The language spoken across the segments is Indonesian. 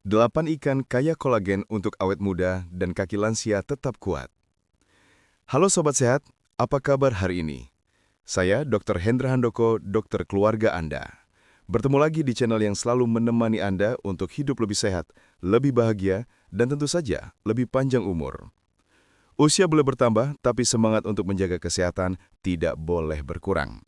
8 ikan kaya kolagen untuk awet muda dan kaki lansia tetap kuat. Halo Sobat Sehat, apa kabar hari ini? Saya Dr. Hendra Handoko, dokter keluarga Anda. Bertemu lagi di channel yang selalu menemani Anda untuk hidup lebih sehat, lebih bahagia, dan tentu saja lebih panjang umur. Usia boleh bertambah, tapi semangat untuk menjaga kesehatan tidak boleh berkurang.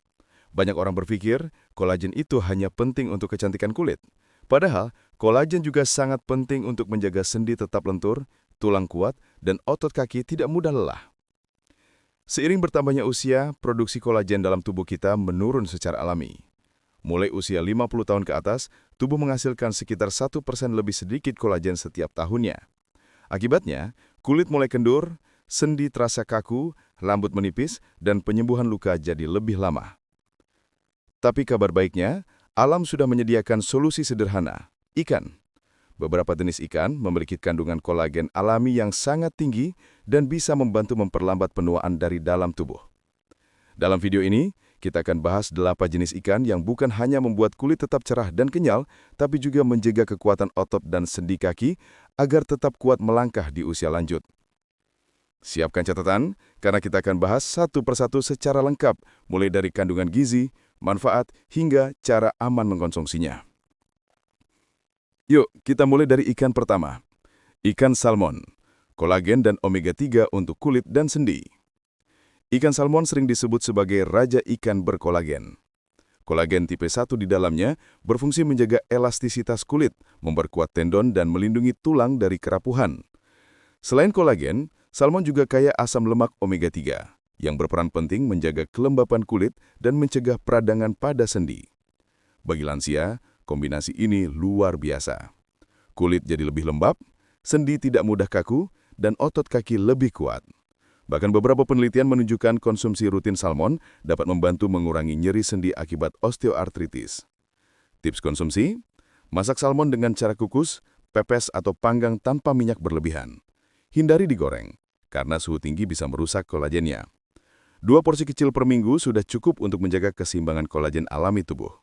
Banyak orang berpikir kolagen itu hanya penting untuk kecantikan kulit. Padahal, kolagen juga sangat penting untuk menjaga sendi tetap lentur, tulang kuat, dan otot kaki tidak mudah lelah. Seiring bertambahnya usia, produksi kolagen dalam tubuh kita menurun secara alami. Mulai usia 50 tahun ke atas, tubuh menghasilkan sekitar 1% lebih sedikit kolagen setiap tahunnya. Akibatnya, kulit mulai kendur, sendi terasa kaku, rambut menipis, dan penyembuhan luka jadi lebih lama. Tapi kabar baiknya, alam sudah menyediakan solusi sederhana, ikan. Beberapa jenis ikan memiliki kandungan kolagen alami yang sangat tinggi dan bisa membantu memperlambat penuaan dari dalam tubuh. Dalam video ini, kita akan bahas 8 jenis ikan yang bukan hanya membuat kulit tetap cerah dan kenyal, tapi juga menjaga kekuatan otot dan sendi kaki agar tetap kuat melangkah di usia lanjut. Siapkan catatan, karena kita akan bahas satu persatu secara lengkap, mulai dari kandungan gizi, manfaat, hingga cara aman mengkonsumsinya. Yuk, kita mulai dari ikan pertama. Ikan salmon, kolagen dan omega-3 untuk kulit dan sendi. Ikan salmon sering disebut sebagai raja ikan berkolagen. Kolagen tipe 1 di dalamnya berfungsi menjaga elastisitas kulit, memperkuat tendon dan melindungi tulang dari kerapuhan. Selain kolagen, salmon juga kaya asam lemak omega-3, yang berperan penting menjaga kelembapan kulit dan mencegah peradangan pada sendi. Bagi lansia, kombinasi ini luar biasa. Kulit jadi lebih lembab, sendi tidak mudah kaku, dan otot kaki lebih kuat. Bahkan beberapa penelitian menunjukkan konsumsi rutin salmon dapat membantu mengurangi nyeri sendi akibat osteoartritis. Tips konsumsi: masak salmon dengan cara kukus, pepes atau panggang tanpa minyak berlebihan. Hindari digoreng, karena suhu tinggi bisa merusak kolagennya. 2 porsi kecil per minggu sudah cukup untuk menjaga keseimbangan kolagen alami tubuh.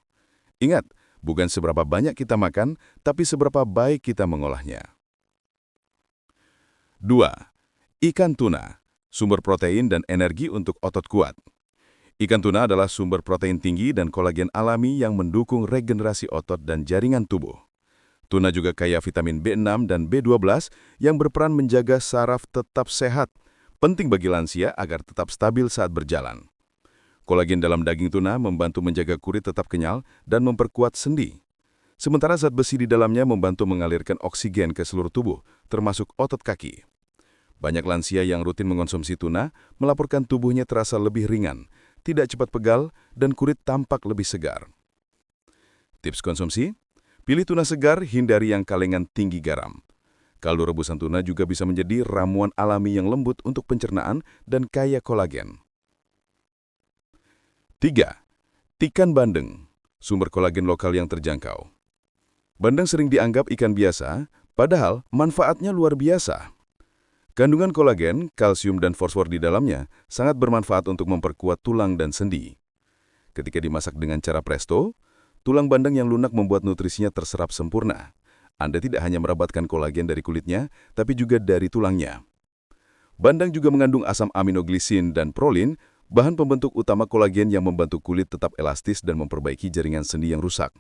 Ingat, bukan seberapa banyak kita makan, tapi seberapa baik kita mengolahnya. 2. Ikan tuna, sumber protein dan energi untuk otot kuat. Ikan tuna adalah sumber protein tinggi dan kolagen alami yang mendukung regenerasi otot dan jaringan tubuh. Tuna juga kaya vitamin B6 dan B12 yang berperan menjaga saraf tetap sehat, penting bagi lansia agar tetap stabil saat berjalan. Kolagen dalam daging tuna membantu menjaga kulit tetap kenyal dan memperkuat sendi. Sementara zat besi di dalamnya membantu mengalirkan oksigen ke seluruh tubuh, termasuk otot kaki. Banyak lansia yang rutin mengonsumsi tuna melaporkan tubuhnya terasa lebih ringan, tidak cepat pegal, dan kulit tampak lebih segar. Tips konsumsi: pilih tuna segar, hindari yang kalengan tinggi garam. Kaldu rebusan tuna juga bisa menjadi ramuan alami yang lembut untuk pencernaan dan kaya kolagen. 3. Ikan bandeng, sumber kolagen lokal yang terjangkau. Bandeng sering dianggap ikan biasa, padahal manfaatnya luar biasa. Kandungan kolagen, kalsium, dan fosfor di dalamnya sangat bermanfaat untuk memperkuat tulang dan sendi. Ketika dimasak dengan cara presto, tulang bandeng yang lunak membuat nutrisinya terserap sempurna. Anda tidak hanya merabatkan kolagen dari kulitnya, tapi juga dari tulangnya. Bandeng juga mengandung asam aminoglisin dan prolin, bahan pembentuk utama kolagen yang membantu kulit tetap elastis dan memperbaiki jaringan sendi yang rusak.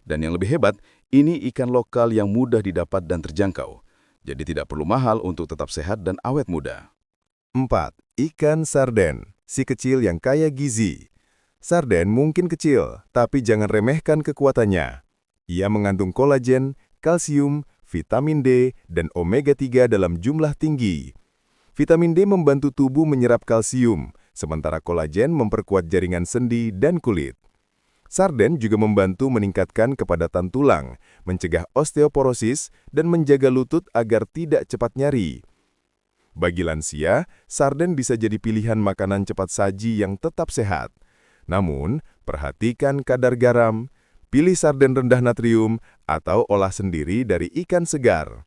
Dan yang lebih hebat, ini ikan lokal yang mudah didapat dan terjangkau. Jadi tidak perlu mahal untuk tetap sehat dan awet muda. 4. Ikan sarden, si kecil yang kaya gizi. Sarden mungkin kecil, tapi jangan remehkan kekuatannya. Ia mengandung kolagen, kalsium, vitamin D, dan omega-3 dalam jumlah tinggi. Vitamin D membantu tubuh menyerap kalsium, sementara kolagen memperkuat jaringan sendi dan kulit. Sarden juga membantu meningkatkan kepadatan tulang, mencegah osteoporosis, dan menjaga lutut agar tidak cepat nyeri. Bagi lansia, sarden bisa jadi pilihan makanan cepat saji yang tetap sehat. Namun, perhatikan kadar garam, pilih sarden rendah natrium, atau olah sendiri dari ikan segar.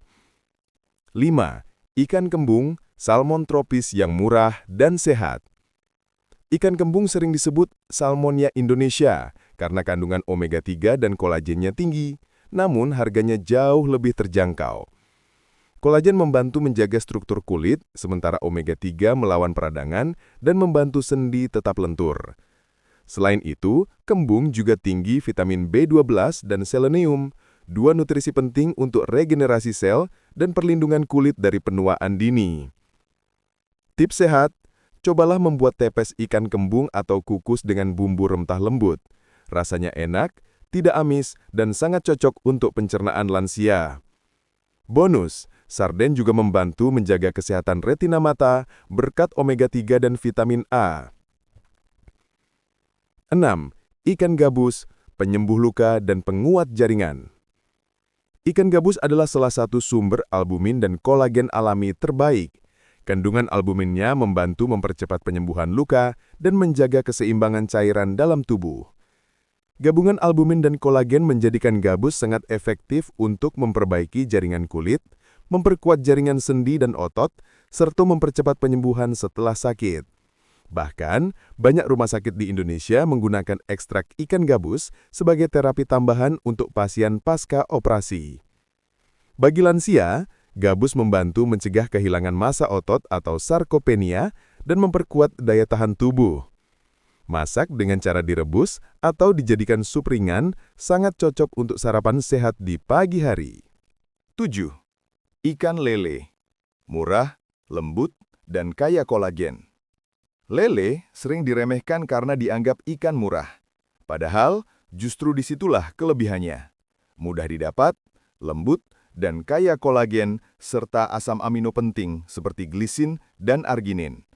5. Ikan kembung, salmon tropis yang murah dan sehat. Ikan kembung sering disebut Salmonia Indonesia karena kandungan omega-3 dan kolagennya tinggi. namun harganya jauh lebih terjangkau. Kolagen membantu menjaga struktur kulit, sementara omega-3 melawan peradangan dan membantu sendi tetap lentur. Selain itu, kembung juga tinggi vitamin B12 dan selenium, dua nutrisi penting untuk regenerasi sel dan perlindungan kulit dari penuaan dini. Tips sehat, cobalah membuat tepes ikan kembung atau kukus dengan bumbu rempah lembut. Rasanya enak, tidak amis, dan sangat cocok untuk pencernaan lansia. Bonus, sarden juga membantu menjaga kesehatan retina mata berkat omega-3 dan vitamin A. 6. Ikan gabus, penyembuh luka dan penguat jaringan. Ikan gabus adalah salah satu sumber albumin dan kolagen alami terbaik. Kandungan albuminnya membantu mempercepat penyembuhan luka dan menjaga keseimbangan cairan dalam tubuh. Gabungan albumin dan kolagen menjadikan gabus sangat efektif untuk memperbaiki jaringan kulit, memperkuat jaringan sendi dan otot, serta mempercepat penyembuhan setelah sakit. Bahkan, banyak rumah sakit di Indonesia menggunakan ekstrak ikan gabus sebagai terapi tambahan untuk pasien pasca operasi. Bagi lansia, gabus membantu mencegah kehilangan massa otot atau sarkopenia dan memperkuat daya tahan tubuh. Masak dengan cara direbus atau dijadikan sup ringan sangat cocok untuk sarapan sehat di pagi hari. 7. Ikan lele. Murah, lembut, dan kaya kolagen. Lele sering diremehkan karena dianggap ikan murah. Padahal, justru disitulah kelebihannya. Mudah didapat, lembut, dan kaya kolagen serta asam amino penting seperti glisin dan arginin.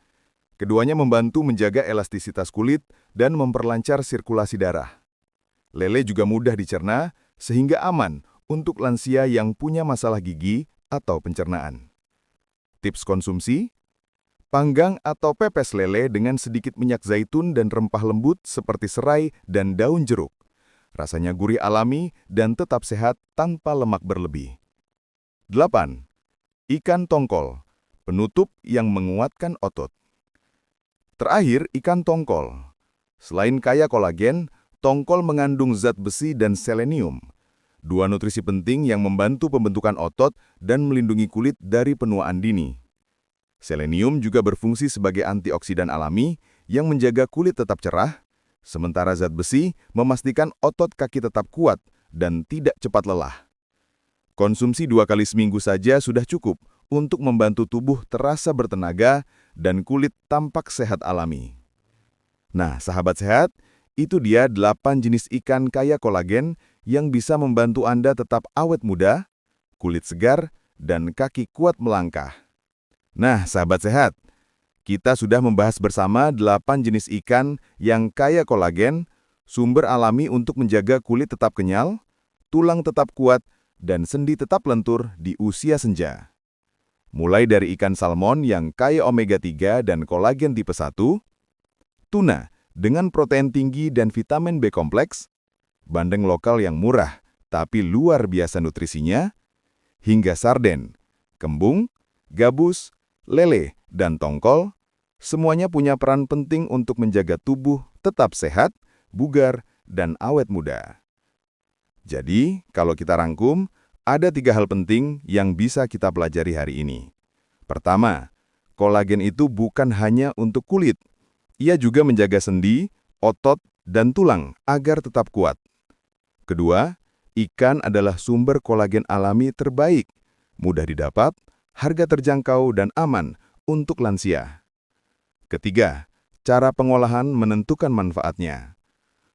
Keduanya membantu menjaga elastisitas kulit dan memperlancar sirkulasi darah. Lele juga mudah dicerna sehingga aman untuk lansia yang punya masalah gigi atau pencernaan. Tips konsumsi: panggang atau pepes lele dengan sedikit minyak zaitun dan rempah lembut seperti serai dan daun jeruk. Rasanya gurih alami dan tetap sehat tanpa lemak berlebih. 8. Ikan tongkol, penutup yang menguatkan otot. Terakhir, ikan tongkol. Selain kaya kolagen, tongkol mengandung zat besi dan selenium. Dua nutrisi penting yang membantu pembentukan otot dan melindungi kulit dari penuaan dini. Selenium juga berfungsi sebagai antioksidan alami yang menjaga kulit tetap cerah, sementara zat besi memastikan otot kaki tetap kuat dan tidak cepat lelah. Konsumsi 2 kali seminggu saja sudah cukup untuk membantu tubuh terasa bertenaga dan kulit tampak sehat alami. Nah, sahabat sehat, itu dia 8 jenis ikan kaya kolagen yang bisa membantu Anda tetap awet muda, kulit segar, dan kaki kuat melangkah. Nah, sahabat sehat, kita sudah membahas bersama 8 jenis ikan yang kaya kolagen, sumber alami untuk menjaga kulit tetap kenyal, tulang tetap kuat, dan sendi tetap lentur di usia senja. Mulai dari ikan salmon yang kaya omega-3 dan kolagen tipe 1, tuna dengan protein tinggi dan vitamin B kompleks, bandeng lokal yang murah tapi luar biasa nutrisinya, hingga sarden, kembung, gabus, lele, dan tongkol, semuanya punya peran penting untuk menjaga tubuh tetap sehat, bugar, dan awet muda. Jadi, kalau kita rangkum, ada 3 hal penting yang bisa kita pelajari hari ini. Pertama, kolagen itu bukan hanya untuk kulit. Ia juga menjaga sendi, otot, dan tulang agar tetap kuat. Kedua, ikan adalah sumber kolagen alami terbaik, mudah didapat, harga terjangkau dan aman untuk lansia. Ketiga, cara pengolahan menentukan manfaatnya.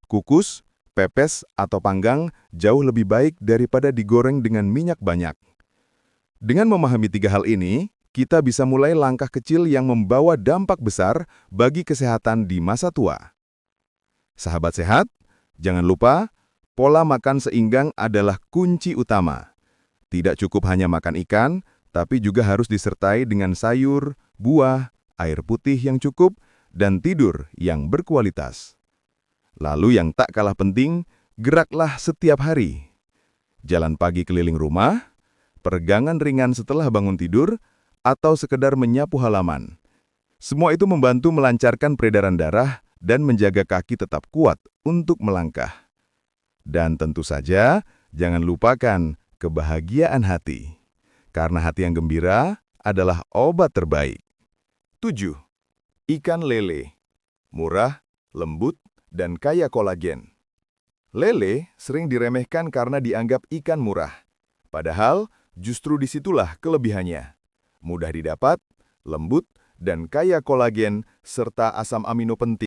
Kukus, pepes, atau panggang jauh lebih baik daripada digoreng dengan minyak banyak. Dengan memahami 3 hal ini, kita bisa mulai langkah kecil yang membawa dampak besar bagi kesehatan di masa tua. Sahabat sehat, jangan lupa, pola makan seimbang adalah kunci utama. Tidak cukup hanya makan ikan, tapi juga harus disertai dengan sayur, buah, air putih yang cukup, dan tidur yang berkualitas. Lalu yang tak kalah penting, geraklah setiap hari. Jalan pagi keliling rumah, peregangan ringan setelah bangun tidur, atau sekedar menyapu halaman. Semua itu membantu melancarkan peredaran darah dan menjaga kaki tetap kuat untuk melangkah. Dan tentu saja, Jangan lupakan kebahagiaan hati. Karena hati yang gembira adalah obat terbaik. 7. Ikan lele. Murah, lembut, dan kaya kolagen. Lele sering diremehkan karena dianggap ikan murah. Padahal, justru disitulah kelebihannya. Mudah didapat, lembut, dan kaya kolagen serta asam amino penting.